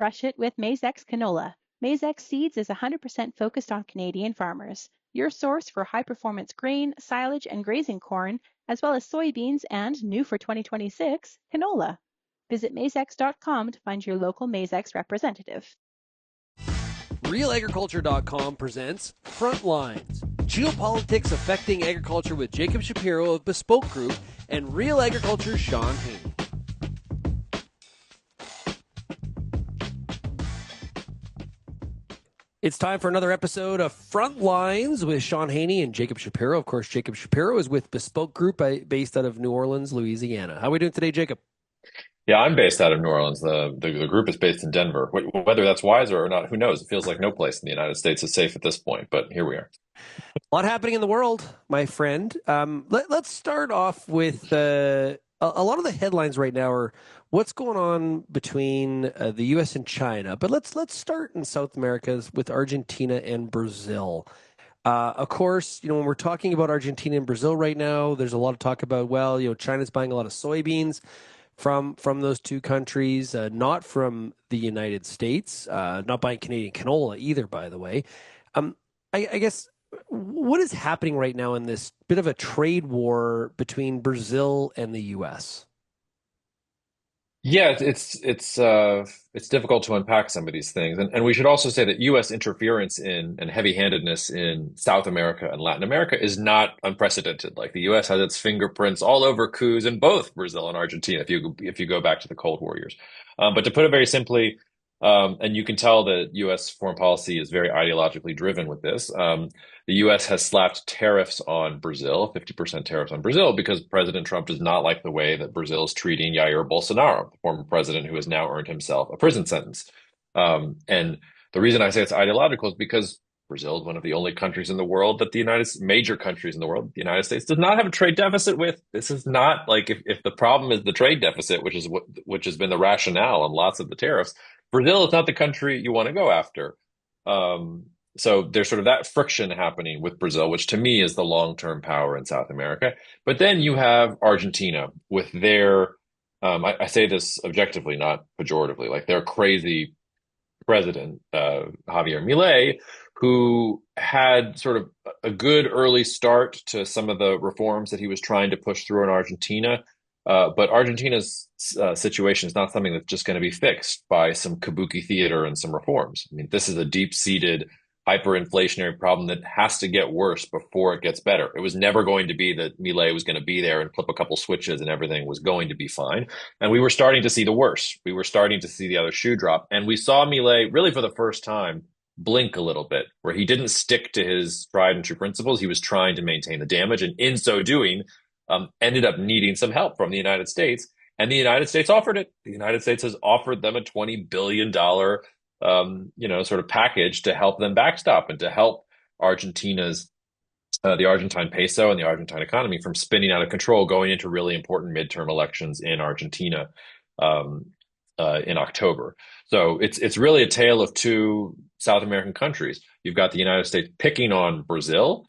crush it with Maizex canola. Maizex Seeds is 100% focused on Canadian farmers. Your source for high-performance grain, silage, and grazing corn, as well as soybeans and, new for 2026, canola. Visit Maizex.com to find your local Maizex representative. RealAgriculture.com presents Frontlines, geopolitics affecting agriculture with Jacob Shapiro of Bespoke Group and Real Agriculture's Shaun Haney. It's time for another episode of Frontlines with Shaun Haney and Jacob Shapiro. Of course, Jacob Shapiro is with Bespoke Group based out of New Orleans, Louisiana. How are we doing today, Jacob? Yeah, I'm based out of New Orleans. The group is based in Denver. Whether that's wiser or not, who knows? It feels like no place in the United States is safe at this point, but here we are. A lot happening in the world, my friend. Let's start off with a lot of the headlines right now are what's going on between the U.S. and China. But let's start in South America with Argentina and Brazil. Of course, when we're talking about Argentina and Brazil right now, there's a lot of talk about, China's buying a lot of soybeans from those two countries, not from the United States, not buying Canadian canola either, by the way. I guess what is happening right now in this bit of a trade war between Brazil and the U.S.? Yeah, it's difficult to unpack some of these things, and we should also say that U.S. interference in and heavy-handedness in South America and Latin America is not unprecedented. Like the U.S. has its fingerprints all over coups in both Brazil and Argentina. If you go back to the Cold War years, but to put it very simply, and you can tell that U.S. foreign policy is very ideologically driven with this. The U.S. has slapped tariffs on Brazil, 50% tariffs on Brazil, because President Trump does not like the way that Brazil is treating Jair Bolsonaro, the former president who has now earned himself a prison sentence. And the reason I say it's ideological is because Brazil is one of the only countries in the world that major countries in the world, the United States does not have a trade deficit with. This is not like if the problem is the trade deficit, which has been the rationale on lots of the tariffs, Brazil is not the country you want to go after. So there's sort of that friction happening with Brazil, which to me is the long-term power in South America. But then you have Argentina with their, I say this objectively, not pejoratively, like their crazy president, Javier Milei, who had sort of a good early start to some of the reforms that he was trying to push through in Argentina. But Argentina's situation is not something that's just going to be fixed by some kabuki theater and some reforms. I mean, this is a deep-seated hyperinflationary problem that has to get worse before it gets better. It was never going to be that Milei was going to be there and flip a couple switches and everything was going to be fine. And we were starting to see the worst. We were starting to see the other shoe drop. And we saw Milei really for the first time blink a little bit, where he didn't stick to his tried and true principles. He was trying to maintain the damage. And in so doing, ended up needing some help from the United States. And the United States offered it. The United States has offered them a $20 billion sort of package to help them backstop and to help Argentina's, the Argentine peso and the Argentine economy from spinning out of control going into really important midterm elections in Argentina in October. So it's really a tale of two South American countries. You've got the United States picking on Brazil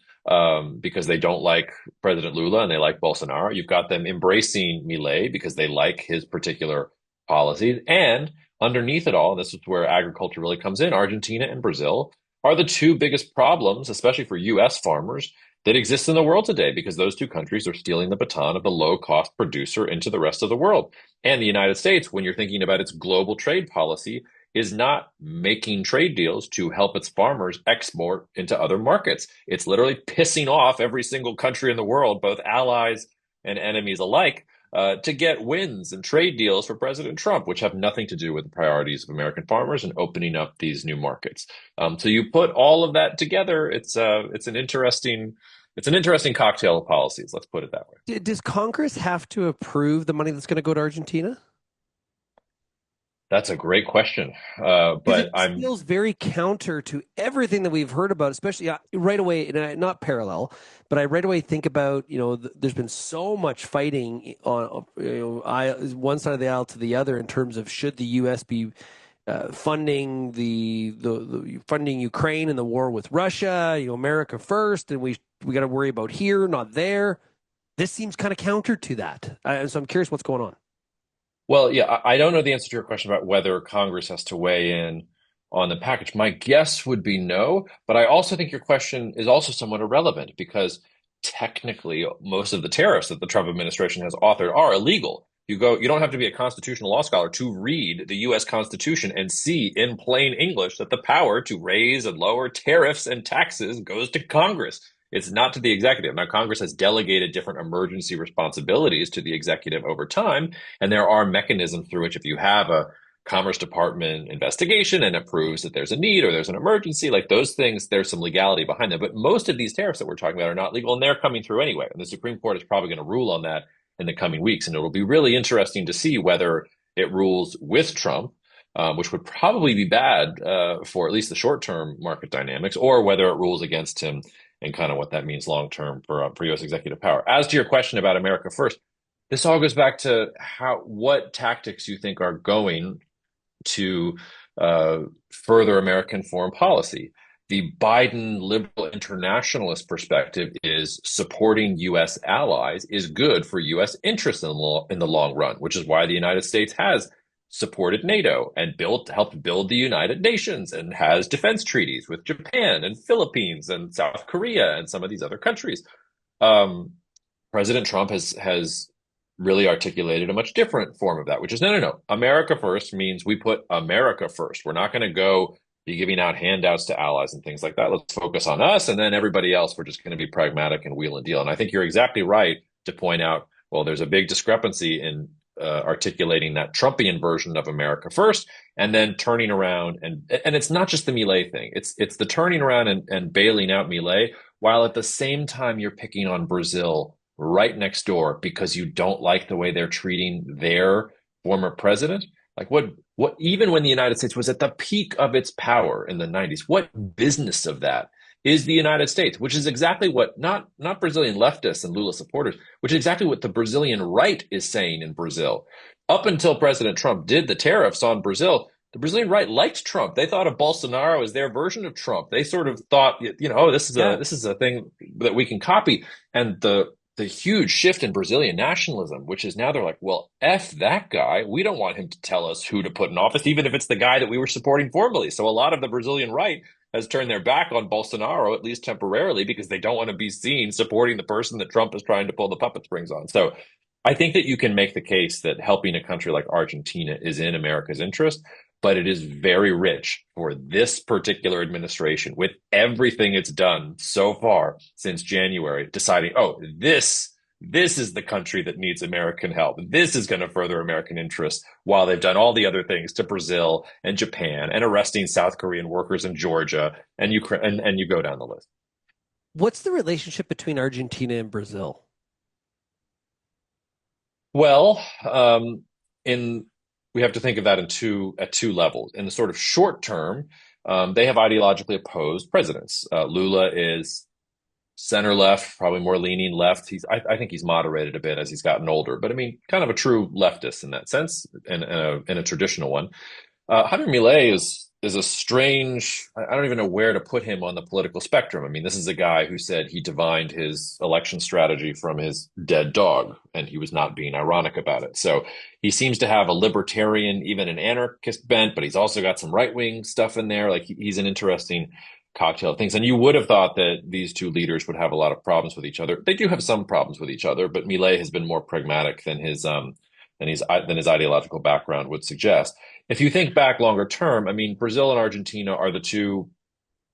because they don't like President Lula and they like Bolsonaro. You've got them embracing Milei because they like his particular policies. And underneath it all, this is where agriculture really comes in, Argentina and Brazil are the two biggest problems, especially for U.S. farmers, that exist in the world today, because those two countries are stealing the baton of the low-cost producer into the rest of the world. And the United States, when you're thinking about its global trade policy, is not making trade deals to help its farmers export into other markets. It's literally pissing off every single country in the world, both allies and enemies alike, to get wins and trade deals for President Trump, which have nothing to do with the priorities of American farmers and opening up these new markets. So you put all of that together, it's an interesting cocktail of policies. Let's put it that way. Does Congress have to approve the money that's going to go to Argentina? That's a great question, but it feels very counter to everything that we've heard about, especially right away, and not parallel, but I right away think about, there's been so much fighting on one side of the aisle to the other in terms of should the U.S. be funding the funding Ukraine and the war with Russia, America first, and we got to worry about here, not there. This seems kind of counter to that, and so I'm curious what's going on. Well, yeah, I don't know the answer to your question about whether Congress has to weigh in on the package. My guess would be no, but I also think your question is also somewhat irrelevant because technically most of the tariffs that the Trump administration has authored are illegal. You don't have to be a constitutional law scholar to read the US Constitution and see in plain English that the power to raise and lower tariffs and taxes goes to Congress. It's not to the executive. Now, Congress has delegated different emergency responsibilities to the executive over time, and there are mechanisms through which if you have a Commerce Department investigation and it proves that there's a need or there's an emergency, like those things, there's some legality behind them. But most of these tariffs that we're talking about are not legal and they're coming through anyway. And the Supreme Court is probably going to rule on that in the coming weeks. And it will be really interesting to see whether it rules with Trump, which would probably be bad for at least the short term market dynamics, or whether it rules against him and kind of what that means long term for U.S. executive power. As to your question about America first, this all goes back to what tactics you think are going to further American foreign policy. The Biden liberal internationalist perspective is supporting U.S. allies is good for U.S. interests in the long run, which is why the United States has supported NATO and helped build the United Nations and has defense treaties with Japan and Philippines and South Korea and some of these other countries. President Trump has really articulated a much different form of that, which is no. America first means we put America first. We're not going to go be giving out handouts to allies and things like that. Let's focus on us, and then everybody else, we're just going to be pragmatic and wheel and deal. And I think you're exactly right to point out, well, there's a big discrepancy in articulating that Trumpian version of America first, and then turning around and it's not just the Milei thing. It's the turning around and bailing out Milei, while at the same time you're picking on Brazil right next door because you don't like the way they're treating their former president. Like what even when the United States was at the peak of its power in the 90s, what business of that is the United States, which is exactly what not Brazilian leftists and Lula supporters, which is exactly what the Brazilian right is saying in Brazil. Up until President Trump did the tariffs on Brazil, the Brazilian right liked Trump. They thought of Bolsonaro as their version of Trump. They sort of thought, oh, this is a thing that we can copy. And the huge shift in Brazilian nationalism, which is now they're like, well, F that guy. We don't want him to tell us who to put in office, even if it's the guy that we were supporting formally. So a lot of the Brazilian right has turned their back on Bolsonaro, at least temporarily, because they don't want to be seen supporting the person that Trump is trying to pull the puppet strings on. So I think that you can make the case that helping a country like Argentina is in America's interest, but it is very rich for this particular administration with everything it's done so far since January, deciding, oh, this is the country that needs American help. This is going to further American interests while they've done all the other things to Brazil and Japan and arresting South Korean workers in Georgia and Ukraine, and you go down the list. What's the relationship between Argentina and Brazil? Well, we have to think of that at two levels. In the sort of short term, they have ideologically opposed presidents. Lula is center left, probably more leaning left. I think he's moderated a bit as he's gotten older, but I mean, kind of a true leftist in that sense, and a traditional one. Javier Milei is a strange. I don't even know where to put him on the political spectrum. I mean, this is a guy who said he divined his election strategy from his dead dog, and he was not being ironic about it. So he seems to have a libertarian, even an anarchist bent, but he's also got some right-wing stuff in there. Like he's an interesting cocktail of things. And you would have thought that these two leaders would have a lot of problems with each other. They do have some problems with each other, but Milei has been more pragmatic than his ideological background would suggest. If you think back longer term, I mean, Brazil and Argentina are the two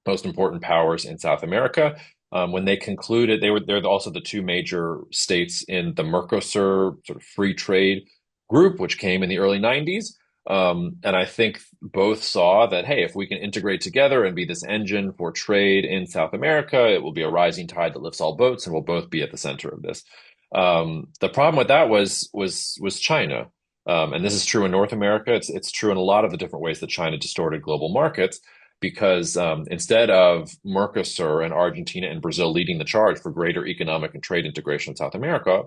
most important powers in South America. When they concluded, they're also the two major states in the Mercosur sort of free trade group, which came in the early 90s. And I think both saw that, hey, if we can integrate together and be this engine for trade in South America, it will be a rising tide that lifts all boats, and we'll both be at the center of this. The problem with that was China. And this is true in North America. It's true in a lot of the different ways that China distorted global markets, because instead of Mercosur and Argentina and Brazil leading the charge for greater economic and trade integration in South America,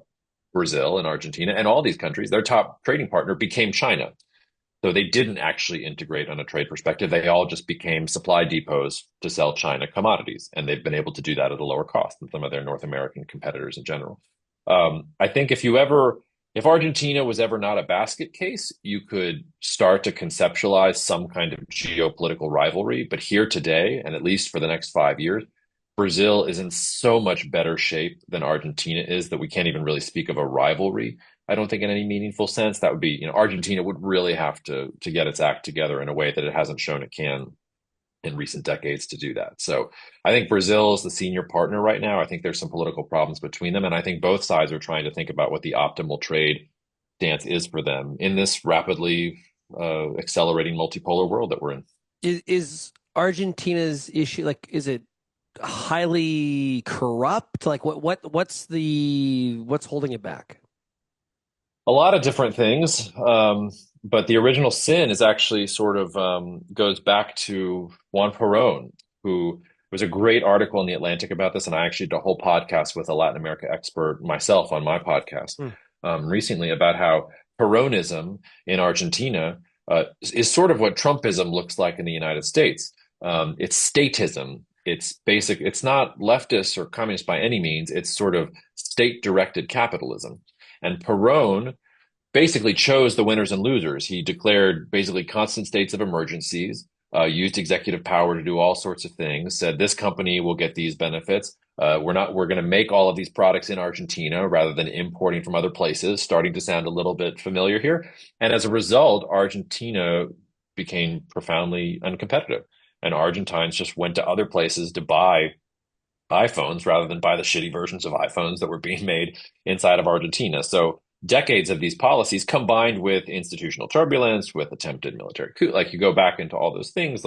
Brazil and Argentina and all these countries, their top trading partner became China. So they didn't actually integrate on a trade perspective. They all just became supply depots to sell China commodities. And they've been able to do that at a lower cost than some of their North American competitors in general. I think if you ever if Argentina was ever not a basket case, you could start to conceptualize some kind of geopolitical rivalry. But here today, and at least for the next 5 years, Brazil is in so much better shape than Argentina is that we can't even really speak of a rivalry. I don't think in any meaningful sense. That would be, Argentina would really have to get its act together in a way that it hasn't shown it can in recent decades to do that. So I think Brazil is the senior partner right now. I think there's some political problems between them. And I think both sides are trying to think about what the optimal trade stance is for them in this rapidly accelerating multipolar world that we're in. Is Argentina's issue, like, is it highly corrupt? Like what's holding it back? A lot of different things. But the original sin is actually sort of goes back to Juan Perón, who was a great article in The Atlantic about this. And I actually did a whole podcast with a Latin America expert myself on my podcast recently about how Peronism in Argentina is sort of what Trumpism looks like in the United States. It's statism. It's not leftist or communist by any means. It's sort of state-directed capitalism. And Perón basically chose the winners and losers. He declared basically constant states of emergencies, used executive power to do all sorts of things, said this company will get these benefits. We're going to make all of these products in Argentina rather than importing from other places, starting to sound a little bit familiar here. And as a result, Argentina became profoundly uncompetitive. And Argentines just went to other places to buy iPhones rather than buy the shitty versions of iPhones that were being made inside of Argentina. So decades of these policies combined with institutional turbulence, with attempted military coup, like you go back into all those things,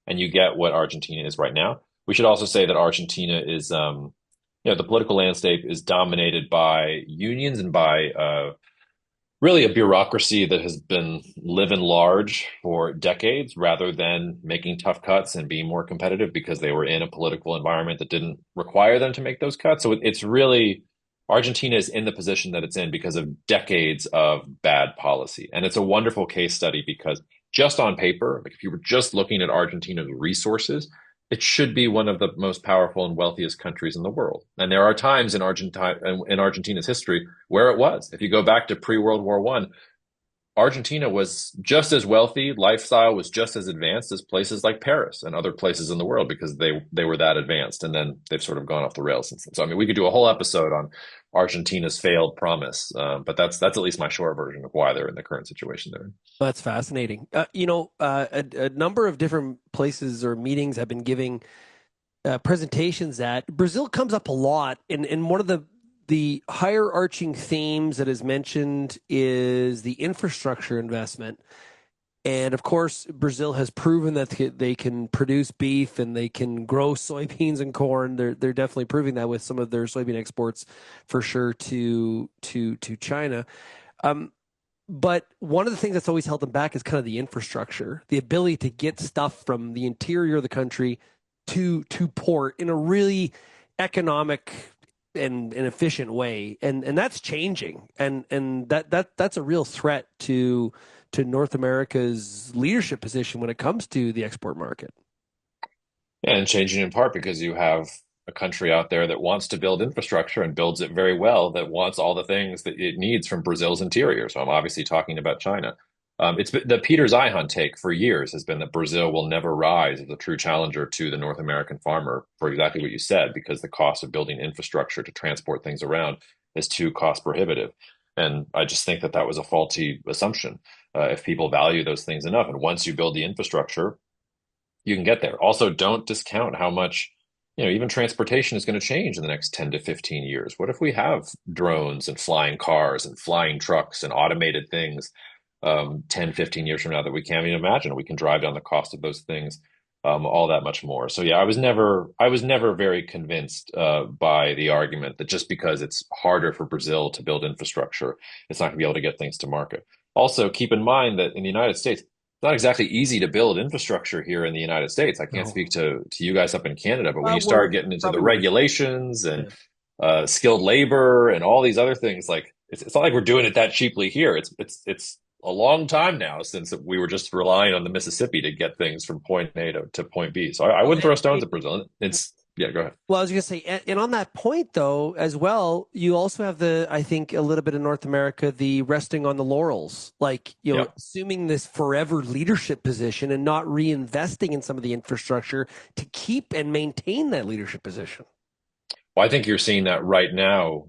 and you get what Argentina is right now. We should also say that Argentina is, the political landscape is dominated by unions and by really a bureaucracy that has been living large for decades rather than making tough cuts and being more competitive because they were in a political environment that didn't require them to make those cuts. So it's really, Argentina is in the position that it's in because of decades of bad policy. And it's a wonderful case study because just on paper, like if you were just looking at Argentina's resources, it should be one of the most powerful and wealthiest countries in the world. And there are times in Argentina's history where it was. If you go back to pre-World War I, Argentina was just as wealthy, lifestyle was just as advanced as places like Paris and other places in the world because they were that advanced. And then they've sort of gone off the rails since then. So, I mean, we could do a whole episode on Argentina's failed promise, but that's at least my short version of why they're in the current situation they're in. That's fascinating. A number of different places or meetings have been giving presentations that Brazil comes up a lot. And one of the higher arching themes that is mentioned is the infrastructure investment. And of course, Brazil has proven that they can produce beef and they can grow soybeans and corn. They're definitely proving that with some of their soybean exports, for sure, to China. But one of the things that's always held them back is kind of the infrastructure, the ability to get stuff from the interior of the country to port in a really economic and an efficient way, and that's changing, and that's a real threat to North America's leadership position when it comes to the export market. Yeah, and changing in part because you have a country out there that wants to build infrastructure and builds it very well, that wants all the things that it needs from Brazil's interior. So I'm obviously talking about China. It's been, the Peter Zeihan take for years has been that Brazil will never rise as a true challenger to the North American farmer for exactly what you said, because the cost of building infrastructure to transport things around is too cost prohibitive. And I just think that was a faulty assumption. If people value those things enough, and once you build the infrastructure, you can get there. Also, don't discount how much, even transportation is going to change in the next 10 to 15 years. What if we have drones and flying cars and flying trucks and automated things 10, 15 years from now that we can't even imagine? We can drive down the cost of those things all that much more. So yeah, I was never very convinced by the argument that just because it's harder for Brazil to build infrastructure, it's not going to be able to get things to market. Also, keep in mind that in the United States, it's not exactly easy to build infrastructure here in the United States. I can't speak to you guys up in Canada, but when you start getting into the regulations and skilled labor and all these other things, like it's not like we're doing it that cheaply here. It's a long time now since we were just relying on the Mississippi to get things from point A to point B. So I wouldn't throw stones at Brazil. It's Yeah, go ahead. Well, I was going to say, and on that point, though, as well, you also have I think, a little bit in North America, the resting on the laurels, like, Yeah. assuming this forever leadership position and not reinvesting in some of the infrastructure to keep and maintain that leadership position. Well, I think you're seeing that right now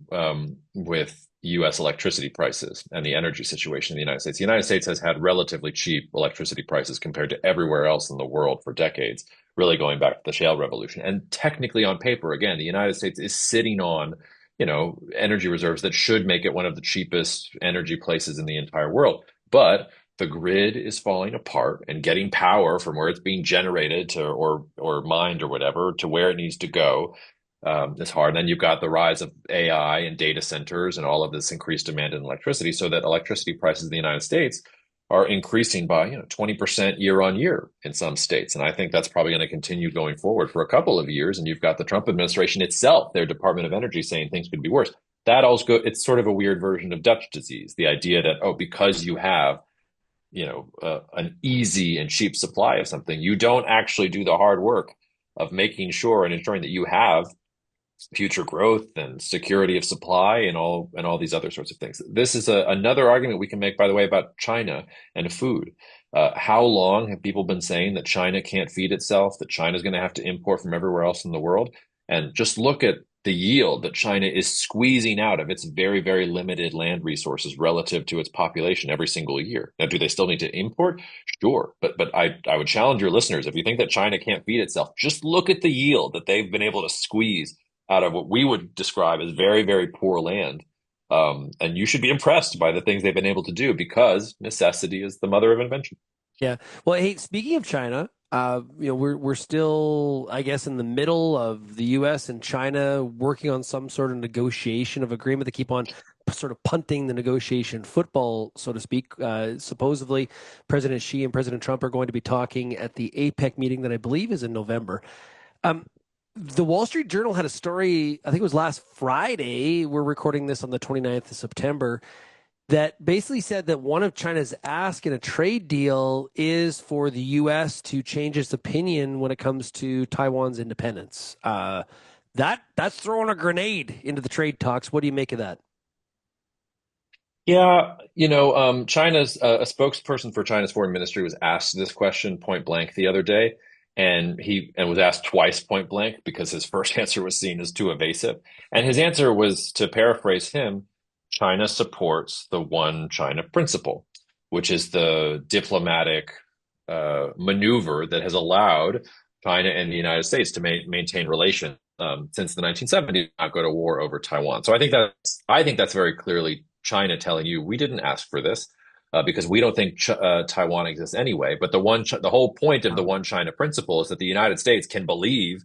with U.S. electricity prices and the energy situation in the United States. The United States has had relatively cheap electricity prices compared to everywhere else in the world for decades, really going back to the shale revolution. And technically, on paper, again, the United States is sitting on, energy reserves that should make it one of the cheapest energy places in the entire world. But the grid is falling apart, and getting power from where it's being generated to or mined or whatever to where it needs to go is hard. And then you've got the rise of AI and data centers and all of this increased demand in electricity, so that electricity prices in the United States are increasing by 20% year on year in some states. And I think that's probably going to continue going forward for a couple of years. And you've got the Trump administration itself, their Department of Energy, saying things could be worse. That also, it's sort of a weird version of Dutch disease, the idea that, because you have an easy and cheap supply of something, you don't actually do the hard work of making sure and ensuring that you have future growth and security of supply and all these other sorts of things. This is another argument we can make, by the way, about China and food. How long have people been saying that China can't feed itself, that China is going to have to import from everywhere else in the world? And just look at the yield that China is squeezing out of its very, very limited land resources relative to its population every single year. Now, do they still need to import? Sure. But I would challenge your listeners, if you think that China can't feed itself, just look at the yield that they've been able to squeeze out of what we would describe as very, very poor land. And you should be impressed by the things they've been able to do, because necessity is the mother of invention. Yeah. Well, hey, speaking of China, we're still, I guess, in the middle of the U.S. and China working on some sort of negotiation of agreement. They keep on sort of punting the negotiation football, so to speak. Supposedly, President Xi and President Trump are going to be talking at the APEC meeting that I believe is in November. The Wall Street Journal had a story, I think it was last Friday, we're recording this on the 29th of September, that basically said that one of China's asks in a trade deal is for the U.S. to change its opinion when it comes to Taiwan's independence. That's throwing a grenade into the trade talks. What do you make of that? Yeah, China's a spokesperson for China's foreign ministry was asked this question point blank the other day, and was asked twice point blank because his first answer was seen as too evasive. And his answer was, to paraphrase him, China supports the one China principle, which is the diplomatic maneuver that has allowed China and the United States to maintain relations since the 1970s, not go to war over Taiwan. So I think that's very clearly China telling you, we didn't ask for this. Because we don't think Taiwan exists anyway. But the whole point of the one China principle is that the United States can believe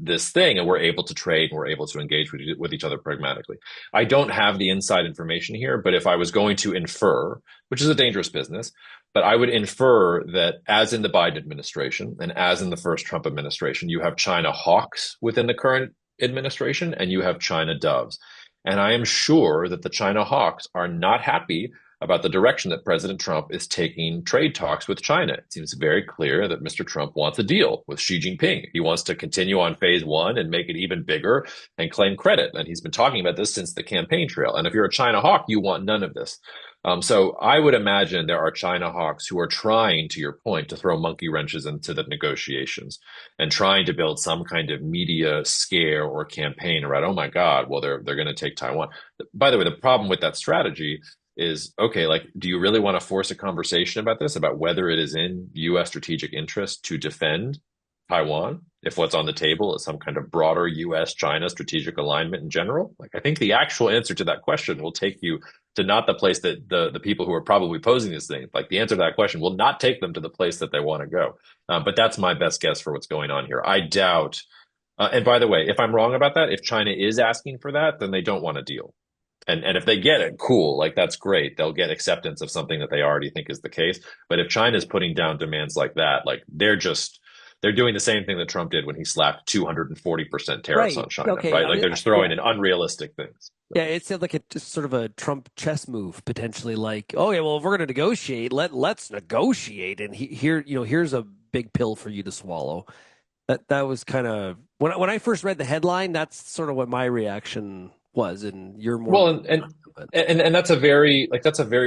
this thing, and we're able to trade, and we're able to engage with each other pragmatically. I don't have the inside information here, but if I was going to infer, which is a dangerous business, but I would infer that, as in the Biden administration and as in the first Trump administration, you have China hawks within the current administration, and you have China doves. And I am sure that the China hawks are not happy about the direction that President Trump is taking trade talks with China. It seems very clear that Mr. Trump wants a deal with Xi Jinping. He wants to continue on phase one and make it even bigger and claim credit. And he's been talking about this since the campaign trail. And if you're a China hawk, you want none of this. So I would imagine there are China hawks who are trying, to your point, to throw monkey wrenches into the negotiations and trying to build some kind of media scare or campaign around, oh my God, well, they're going to take Taiwan. By the way, the problem with that strategy is, okay, like, do you really want to force a conversation about this, about whether it is in U.S. strategic interest to defend Taiwan, if what's on the table is some kind of broader U.S.-China strategic alignment in general? Like, I think the actual answer to that question will take you to not the place that the people who are probably posing this thing, like, the answer to that question will not take them to the place that they want to go. But that's my best guess for what's going on here. I doubt, and by the way, if I'm wrong about that, if China is asking for that, then they don't want a deal. And if they get it, cool, like, that's great. They'll get acceptance of something that they already think is the case. But if China's putting down demands like that, like, they're doing the same thing that Trump did when he slapped 240% tariffs on China, okay. right? Like, they're just throwing in unrealistic things. Yeah, it sounds like just sort of a Trump chess move, potentially. Like, oh yeah, well, if we're going to negotiate, let's negotiate, and here's a big pill for you to swallow. That was kind of when I first read the headline, that's sort of what my reaction was, and you're more. Well, and that's a very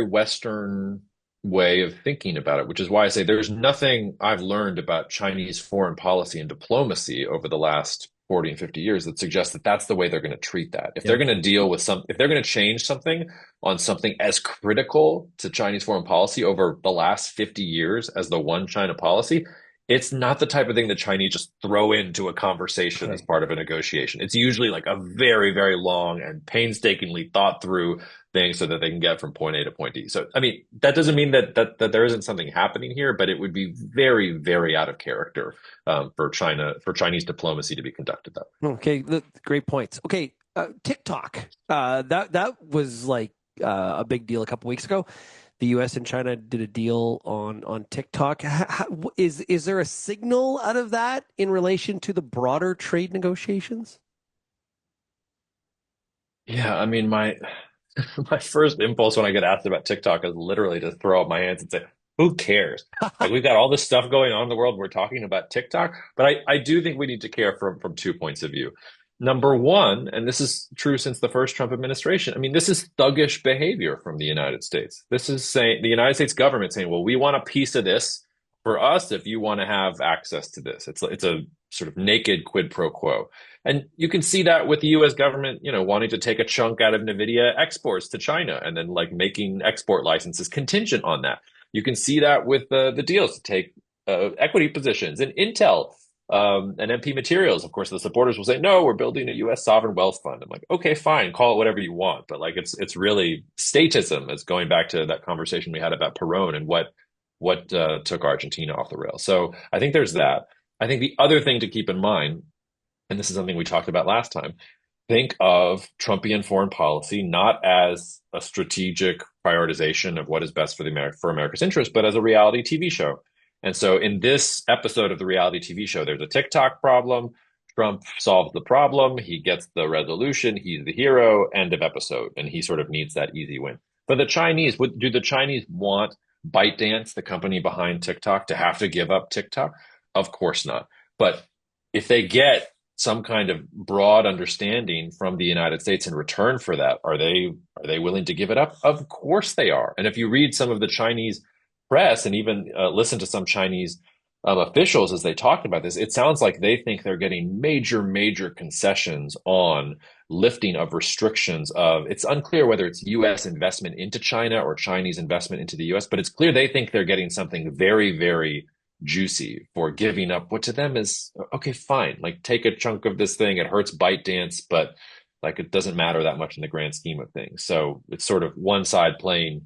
Western way of thinking about it, which is why I say there's nothing I've learned about Chinese foreign policy and diplomacy over the last 40 and 50 years that suggests that that's the way they're going to treat that. If Yeah. they're going to deal with if they're going to change something on something as critical to Chinese foreign policy over the last 50 years as the one China policy, it's not the type of thing that Chinese just throw into a conversation as Right. part of a negotiation. It's usually like a very, very long and painstakingly thought through thing so that they can get from point A to point D. So, I mean, that doesn't mean that there isn't something happening here, but it would be very, very out of character for Chinese diplomacy to be conducted that way. Okay, great points. Okay, TikTok. That was like a big deal a couple weeks ago. The U.S. and China did a deal on TikTok. Is there a signal out of that in relation to the broader trade negotiations? Yeah, I mean, my first impulse when I get asked about TikTok is literally to throw up my hands and say, who cares? Like we've got all this stuff going on in the world. We're talking about TikTok, but I do think we need to care from 2 points of view. Number one, and this is true since the first Trump administration, I mean, this is thuggish behavior from the United States. This is saying the United States government saying, well, we want a piece of this for us if you want to have access to this. It's a sort of naked quid pro quo. And you can see that with the US government, wanting to take a chunk out of NVIDIA exports to China and then like making export licenses contingent on that. You can see that with the deals to take equity positions in Intel and MP Materials. Of course, the supporters will say, no, we're building a US sovereign wealth fund. I'm like, okay, fine, call it whatever you want. But like it's really statism. It's going back to that conversation we had about Perón and what took Argentina off the rails. So I think there's that. I think the other thing to keep in mind, and this is something we talked about last time, think of Trumpian foreign policy not as a strategic prioritization of what is best for America's interest, but as a reality TV show. And so in this episode of the reality TV show, there's a TikTok problem. Trump solves the problem. He gets the resolution. He's the hero. End of episode. And he sort of needs that easy win. For the Chinese, do the Chinese want ByteDance, the company behind TikTok, to have to give up TikTok? Of course not. But if they get some kind of broad understanding from the United States in return for that, are they willing to give it up? Of course they are. And if you read some of the Chinese press and even listen to some Chinese officials as they talked about this, it sounds like they think they're getting major concessions on lifting of restrictions of, it's unclear whether it's US investment into China or Chinese investment into the US, but it's clear they think they're getting something very juicy for giving up what to them is, okay, fine, like take a chunk of this thing. It hurts ByteDance, but like it doesn't matter that much in the grand scheme of things. So it's sort of one side playing,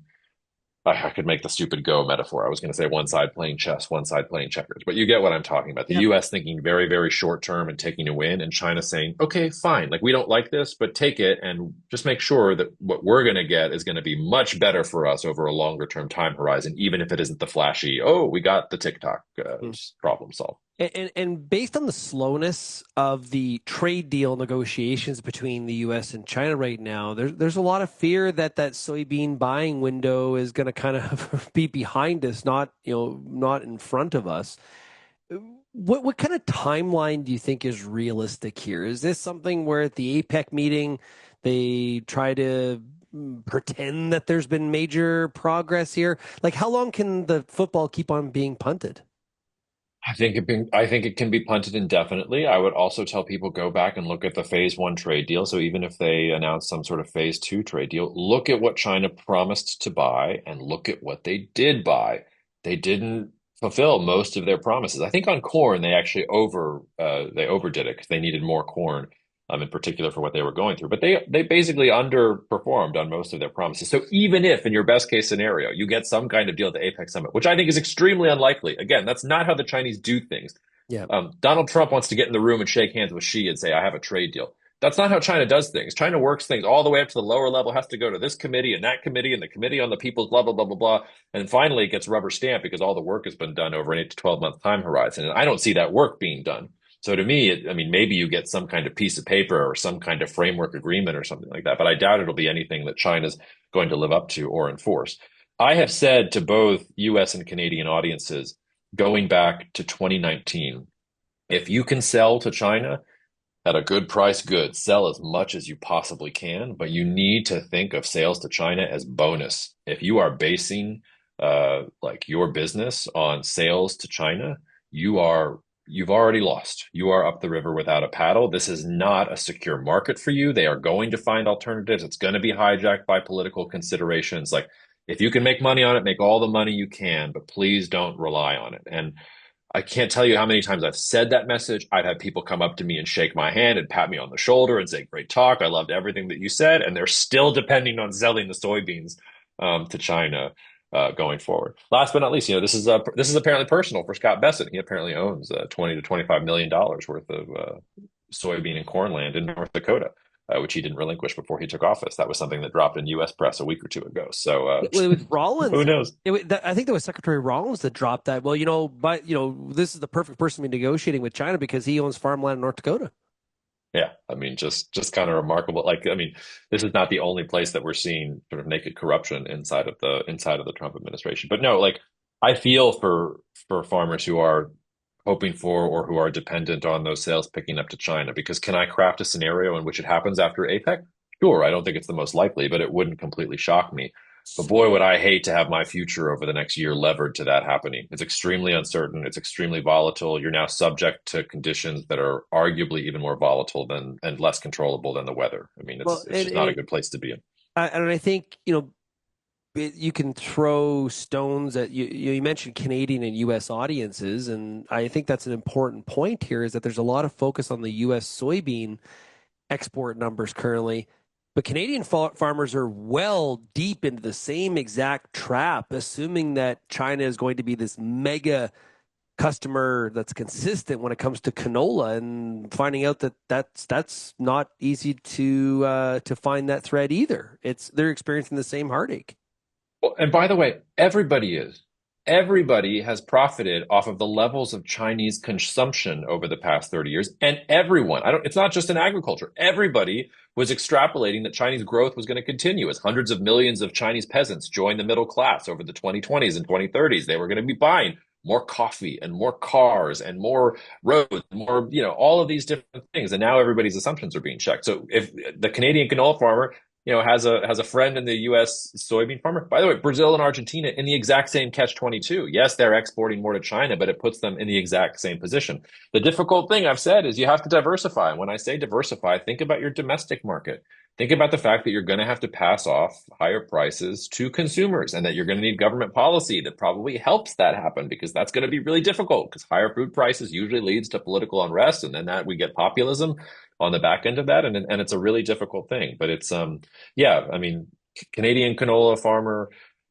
I could make the stupid Go metaphor. I was going to say one side playing chess, one side playing checkers, but you get what I'm talking about. The US thinking very short term and taking a win, and China saying, okay, fine, like we don't like this, but take it and just make sure that what we're going to get is going to be much better for us over a longer term time horizon, even if it isn't the flashy, oh, we got the TikTok problem solved. And based on the slowness of the trade deal negotiations between the U.S. and China right now, there's a lot of fear that soybean buying window is going to kind of be behind us, not in front of us. What kind of timeline do you think is realistic here? Is this something where at the APEC meeting they try to pretend that there's been major progress here? Like, how long can the football keep on being punted? I think it can be punted indefinitely. I would also tell people go back and look at the phase one trade deal. So even if they announce some sort of phase two trade deal, look at what China promised to buy and look at what they did buy. They didn't fulfill most of their promises. I think on corn they actually overdid it because they needed more corn. In particular for what they were going through. But they basically underperformed on most of their promises. So even if in your best case scenario, you get some kind of deal at the APEC summit, which I think is extremely unlikely. Again, that's not how the Chinese do things. Yeah. Donald Trump wants to get in the room and shake hands with Xi and say, I have a trade deal. That's not how China does things. China works things all the way up to the lower level, has to go to this committee and that committee and the committee on the people's blah, blah, blah, blah, blah. And finally it gets rubber stamped because all the work has been done over an 8 to 12 month time horizon. And I don't see that work being done. So to me, maybe you get some kind of piece of paper or some kind of framework agreement or something like that, but I doubt it'll be anything that China's going to live up to or enforce. I have said to both US and Canadian audiences, going back to 2019, If you can sell to China at a good price, good. Sell as much as you possibly can, but you need to think of sales to China as bonus. If you are basing like your business on sales to China, you've already lost. You are up the river without a paddle. This is not a secure market for you. They are going to find alternatives. It's going to be hijacked by political considerations. Like if you can make money on it, make all the money you can, but please don't rely on it. And I can't tell you how many times I've said that message. I've had people come up to me and shake my hand and pat me on the shoulder and say, "Great talk. I loved everything that you said." And they're still depending on selling the soybeans to China going forward. Last but not least, this is apparently personal for Scott Bessent. He apparently owns $20 to $25 million worth of soybean and corn land in North Dakota. Which he didn't relinquish before he took office. That was something that dropped in U.S. press a week or two ago. So It was Rollins. who knows? I think that was Secretary Rollins that dropped that. Well, this is the perfect person to be negotiating with China because he owns farmland in North Dakota. Yeah, I mean, just kind of remarkable. Like, I mean, this is not the only place that we're seeing sort of naked corruption inside of the Trump administration. But no, like, I feel for farmers who are hoping for or who are dependent on those sales picking up to China, because can I craft a scenario in which it happens after APEC? Sure, I don't think it's the most likely, but it wouldn't completely shock me. But boy, would I hate to have my future over the next year levered to that happening. It's extremely uncertain. It's extremely volatile. You're now subject to conditions that are arguably even more volatile than and less controllable than the weather. I mean, it's just not a good place to be in. And I think, you can throw stones at you mentioned Canadian and U.S. audiences, and I think that's an important point here is that there's a lot of focus on the U.S. soybean export numbers currently, but Canadian farmers are well deep into the same exact trap, assuming that China is going to be this mega customer that's consistent when it comes to canola, and finding out that that's not easy to find that thread either. They're experiencing the same heartache. Well, and by the way, everybody is. Everybody has profited off of the levels of Chinese consumption over the past 30 years. And everyone, it's not just in agriculture. Everybody was extrapolating that Chinese growth was going to continue as hundreds of millions of Chinese peasants joined the middle class over the 2020s and 2030s. They were going to be buying more coffee and more cars and more roads, more, all of these different things. And now everybody's assumptions are being checked. So if the Canadian canola farmer has a friend in the U.S. soybean farmer. By the way, Brazil and Argentina in the exact same catch-22. Yes, they're exporting more to China, but it puts them in the exact same position. The difficult thing I've said is you have to diversify. When I say diversify, think about your domestic market. Think about the fact that you're going to have to pass off higher prices to consumers and that you're going to need government policy that probably helps that happen, because that's going to be really difficult because higher food prices usually leads to political unrest, and then that we get populism on the back end of that. And it's a really difficult thing, but it's, yeah, I mean, Canadian canola farmer,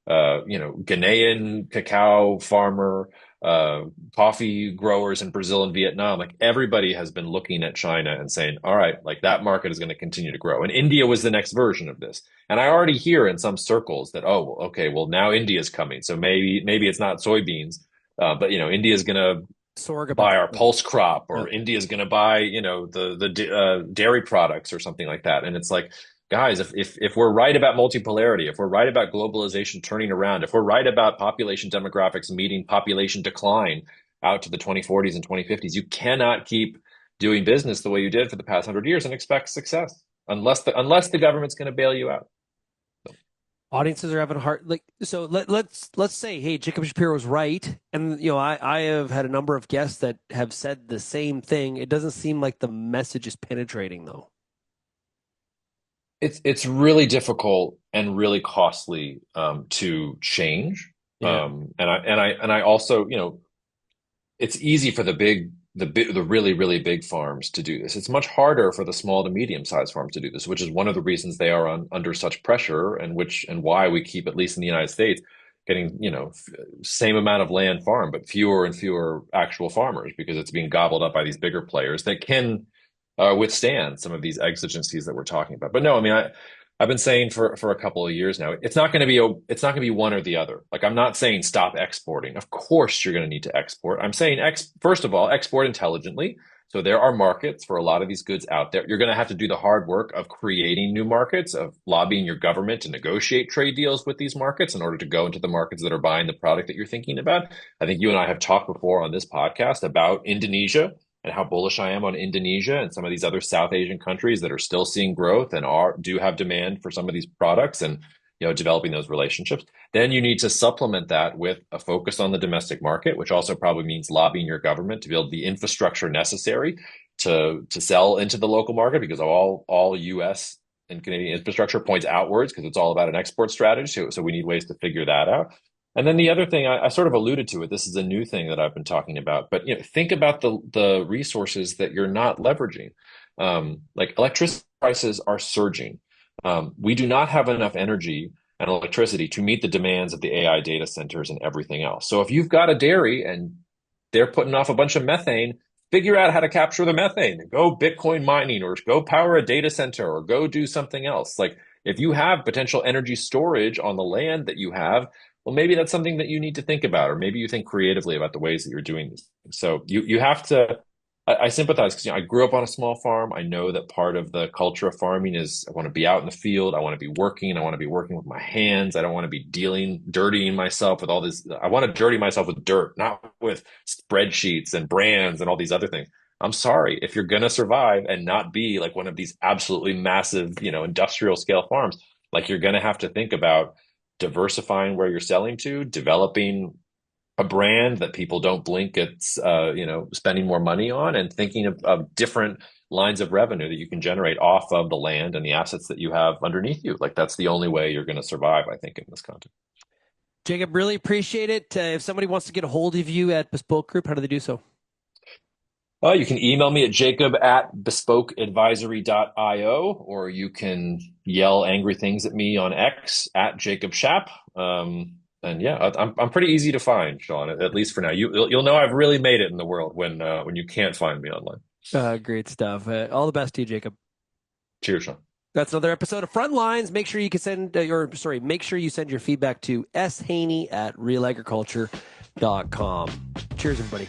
Ghanaian cacao farmer, coffee growers in Brazil and Vietnam, like everybody has been looking at China and saying, all right, like that market is going to continue to grow. And India was the next version of this. And I already hear in some circles that, oh, okay, well now India's coming. So maybe it's not soybeans, but India's going to buy our pulse crop, or India's going to buy, the dairy products or something like that. And it's like, guys, if we're right about multipolarity, if we're right about globalization turning around, if we're right about population demographics meeting population decline out to the 2040s and 2050s, you cannot keep doing business the way you did for the past 100 years and expect success unless the government's going to bail you out. Audiences are having a hard so let's say, hey, Jacob Shapiro was right, and I have had a number of guests that have said the same thing. It doesn't seem like the message is penetrating though. It's really difficult and really costly to change. Yeah. And I also, it's easy for the really, really big farms to do this. It's much harder for the small to medium sized farms to do this, which is one of the reasons they are under such pressure, and why we keep, at least in the United States, getting, same amount of land farmed, but fewer and fewer actual farmers, because it's being gobbled up by these bigger players that can withstand some of these exigencies that we're talking about. But no, I mean, I've been saying for a couple of years now, it's not going to be one or the other. Like, I'm not saying stop exporting. Of course, you're going to need to export. I'm saying first of all, export intelligently. So there are markets for a lot of these goods out there. You're going to have to do the hard work of creating new markets, of lobbying your government to negotiate trade deals with these markets in order to go into the markets that are buying the product that you're thinking about. I think you and I have talked before on this podcast about Indonesia and how bullish I am on Indonesia and some of these other South Asian countries that are still seeing growth and do have demand for some of these products, and developing those relationships. Then you need to supplement that with a focus on the domestic market, which also probably means lobbying your government to build the infrastructure necessary to sell into the local market, because all U.S. and Canadian infrastructure points outwards because it's all about an export strategy. So we need ways to figure that out. And then the other thing, I sort of alluded to it, this is a new thing that I've been talking about, but think about the resources that you're not leveraging. Like electricity prices are surging. We do not have enough energy and electricity to meet the demands of the AI data centers and everything else. So if you've got a dairy and they're putting off a bunch of methane, figure out how to capture the methane. Go Bitcoin mining, or go power a data center, or go do something else. Like, if you have potential energy storage on the land that you have, well, maybe that's something that you need to think about, or maybe you think creatively about the ways that you're doing these things. So you have to. I sympathize because I grew up on a small farm. I know that part of the culture of farming is I want to be out in the field. I want to be working. I want to be working with my hands. I don't want to be dirtying myself with all this. I want to dirty myself with dirt, not with spreadsheets and brands and all these other things. I'm sorry, if you're going to survive and not be like one of these absolutely massive, industrial scale farms, like, you're going to have to think about diversifying where you're selling to, developing a brand that people don't blink at, spending more money on, and thinking of different lines of revenue that you can generate off of the land and the assets that you have underneath you. Like, that's the only way you're going to survive, I think, in this context. Jacob, really appreciate it. If somebody wants to get a hold of you at Bespoke Group, how do they do so? You can email me at jacob@bespokeadvisory.io, or you can yell angry things at me on X at Jacob Shap. And yeah, I'm pretty easy to find, Shaun, at least for now. You'll know I've really made it in the world when you can't find me online. Great stuff. All the best to you, Jacob. Cheers, Shaun. That's another episode of Frontlines. Make sure you can send make sure you send your feedback to shaney@realagriculture.com. Cheers, everybody.